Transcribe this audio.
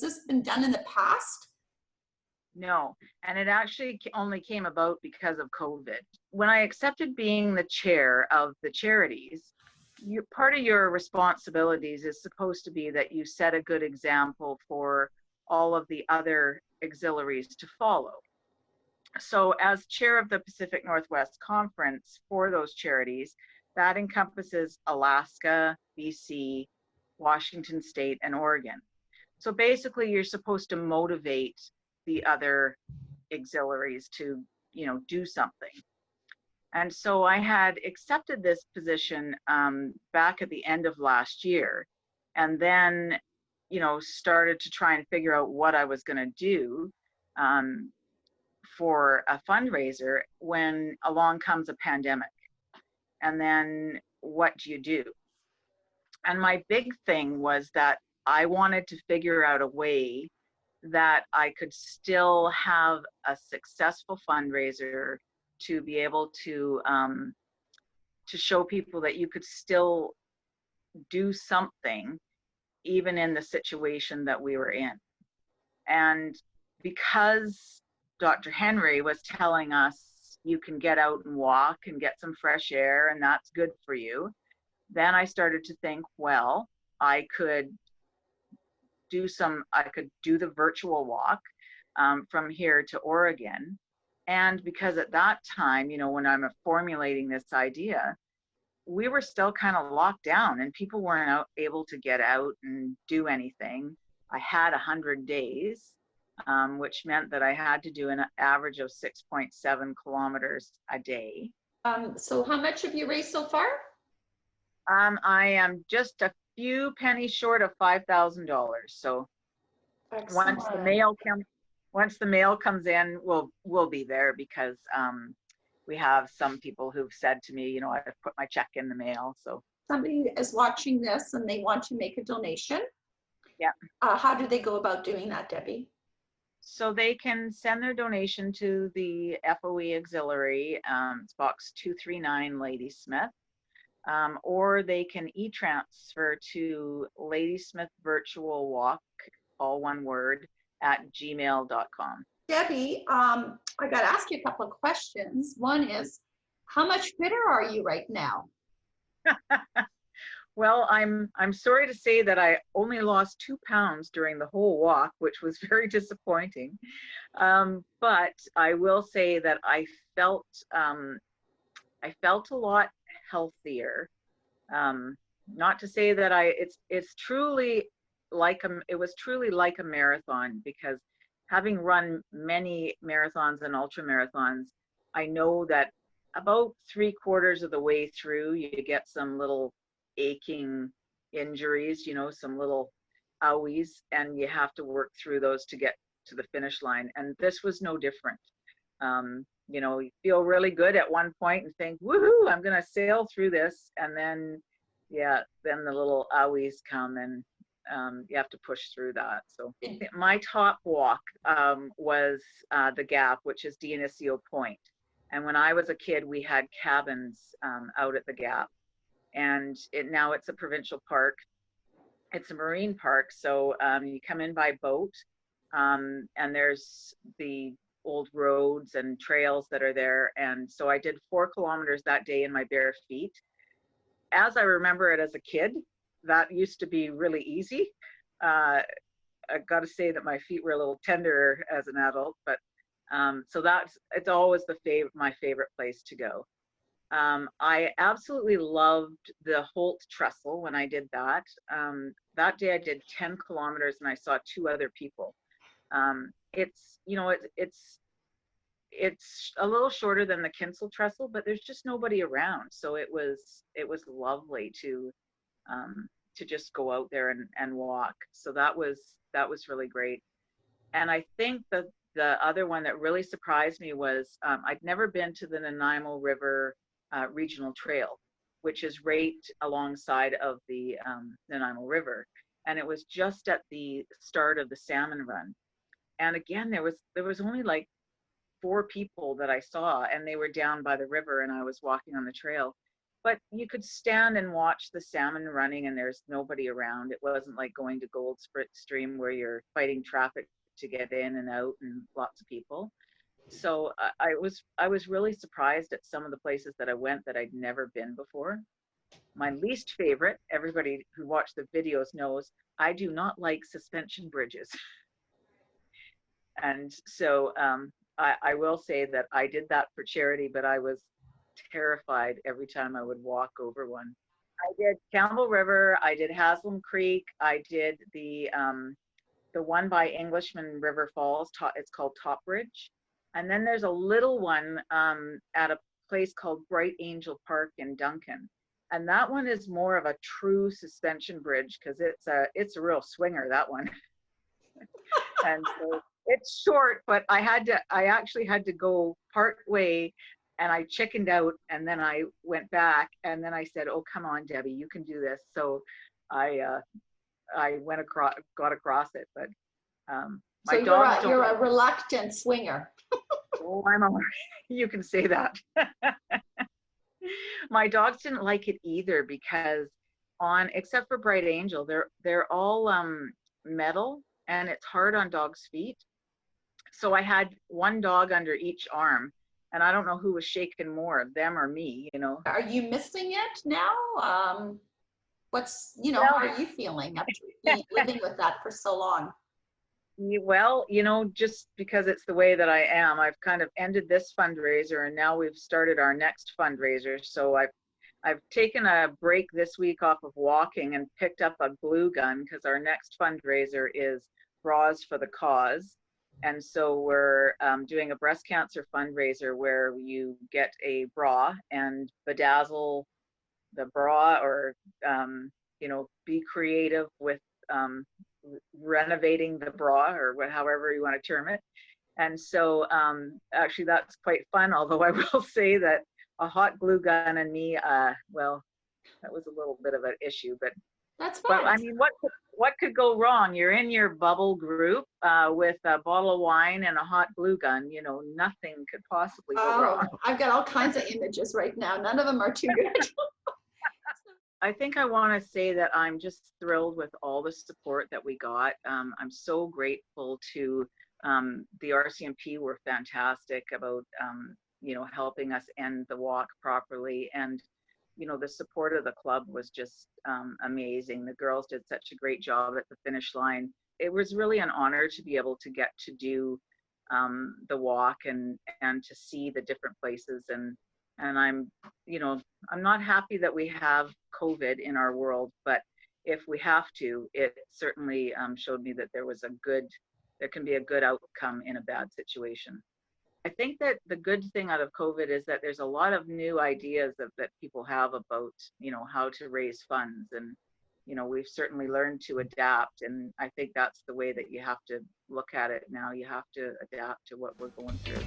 Has this been done in the past? No, and it actually only came about because of COVID. When I accepted being the chair of the charities, part of your responsibilities is supposed to be that you set a good example for all of the other auxiliaries to follow. So as chair of the Pacific Northwest Conference for those charities, that encompasses Alaska, BC, Washington State, and Oregon. So basically you're supposed to motivate the other auxiliaries to, do something. And so I had accepted this position back at the end of last year, and then, started to try and figure out what I was going to do for a fundraiser when along comes a pandemic. And then what do you do? And my big thing was that I wanted to figure out a way that I could still have a successful fundraiser to be able to show people that you could still do something even in the situation that we were in. And because Dr. Henry was telling us you can get out and walk and get some fresh air and that's good for you, then I started to think, well, I could do the virtual walk from here to Oregon. And because at that time, when I'm formulating this idea, we were still kind of locked down and people weren't able to get out and do anything. I had 100 days, which meant that I had to do an average of 6.7 kilometers a day. So how much have you raised so far? I am just a few pennies short of $5,000. So excellent. once the mail comes in, we'll be there, because we have some people who've said to me, I've put my check in the mail. So somebody is watching this and they want to make a donation. Yeah. How do they go about doing that, Debbie? So they can send their donation to the FOE Auxiliary, it's box 239 Ladysmith, or they can e-transfer to Ladysmith Virtual Walk, all one word, at gmail.com. Debbie, I got to ask you a couple of questions. One is, how much fitter are you right now? Well, I'm sorry to say that I only lost 2 pounds during the whole walk, which was very disappointing. But I will say that I felt a lot healthier. Not to say that it's truly it was truly like a marathon, because having run many marathons and ultra marathons, I know that about 3/4 of the way through, you get some little aching injuries, some little owies, and you have to work through those to get to the finish line. And this was no different. You feel really good at one point and think, woohoo, I'm going to sail through this. And then, then the little owies come and you have to push through that. So my top walk was the Gap, which is Dionisio Point. And when I was a kid, we had cabins out at the Gap. And now it's a provincial park. It's a marine park. So you come in by boat, and there's the old roads and trails that are there. And so I did 4 kilometers that day in my bare feet. As I remember it as a kid, that used to be really easy. I've got to say that my feet were a little tender as an adult, but so it's always my favorite place to go. I absolutely loved the Holt Trestle when I did that. That day I did 10 kilometers and I saw 2 other people. It's a little shorter than the Kinsel Trestle, but there's just nobody around. So it was lovely to just go out there and walk. So that was really great. And I think that the other one that really surprised me was I'd never been to the Nanaimo River Regional Trail, which is right alongside of the Nanaimo River. And it was just at the start of the salmon run. And again, there was only like 4 people that I saw, and they were down by the river and I was walking on the trail. but you could stand and watch the salmon running and there's nobody around. It wasn't like going to Gold Stream where you're fighting traffic to get in and out and lots of people. So I was really surprised at some of the places that I went that I'd never been before. My least favorite, everybody who watched the videos knows, I do not like suspension bridges. And so I will say that I did that for charity, but I was terrified every time I would walk over one. I did Campbell River, I did Haslam Creek, I did the one by Englishman River Falls, it's called Top Bridge. And then there's a little one at a place called Bright Angel Park in Duncan. And that one is more of a true suspension bridge because it's a real swinger, that one. And so it's short, but I actually had to go part way and I chickened out and then I went back and then I said, oh, come on, Debbie, you can do this. So I got across it, but my So dogs you're a reluctant swinger. Oh, you can say that. My dogs didn't like it either because except for Bright Angel, they're all metal and it's hard on dogs' feet. So I had one dog under each arm and I don't know who was shaking more, them or me, you know. Are you missing it now? How are you feeling after living with that for so long? Well, just because it's the way that I am, I've kind of ended this fundraiser and now we've started our next fundraiser. So I've taken a break this week off of walking and picked up a glue gun because our next fundraiser is Bras for the Cause. And so we're doing a breast cancer fundraiser where you get a bra and bedazzle the bra or, be creative with renovating the bra or however you want to term it. And so actually that's quite fun, although I will say that a hot glue gun and me, well, that was a little bit of an issue, but that's fine. But I mean, what could go wrong? You're in your bubble group with a bottle of wine and a hot glue gun, nothing could possibly go wrong. I've got all kinds of images right now. None of them are too good. I think I want to say that I'm just thrilled with all the support that we got. I'm so grateful to the RCMP were fantastic about, helping us end the walk properly. And, the support of the club was just amazing. The girls did such a great job at the finish line. It was really an honor to be able to get to do the walk and to see the different places. And I'm not happy that we have COVID in our world, but if we have to, it certainly showed me that there can be a good outcome in a bad situation. I think that the good thing out of COVID is that there's a lot of new ideas that people have about, how to raise funds. And, we've certainly learned to adapt. And I think that's the way that you have to look at it now. You have to adapt to what we're going through.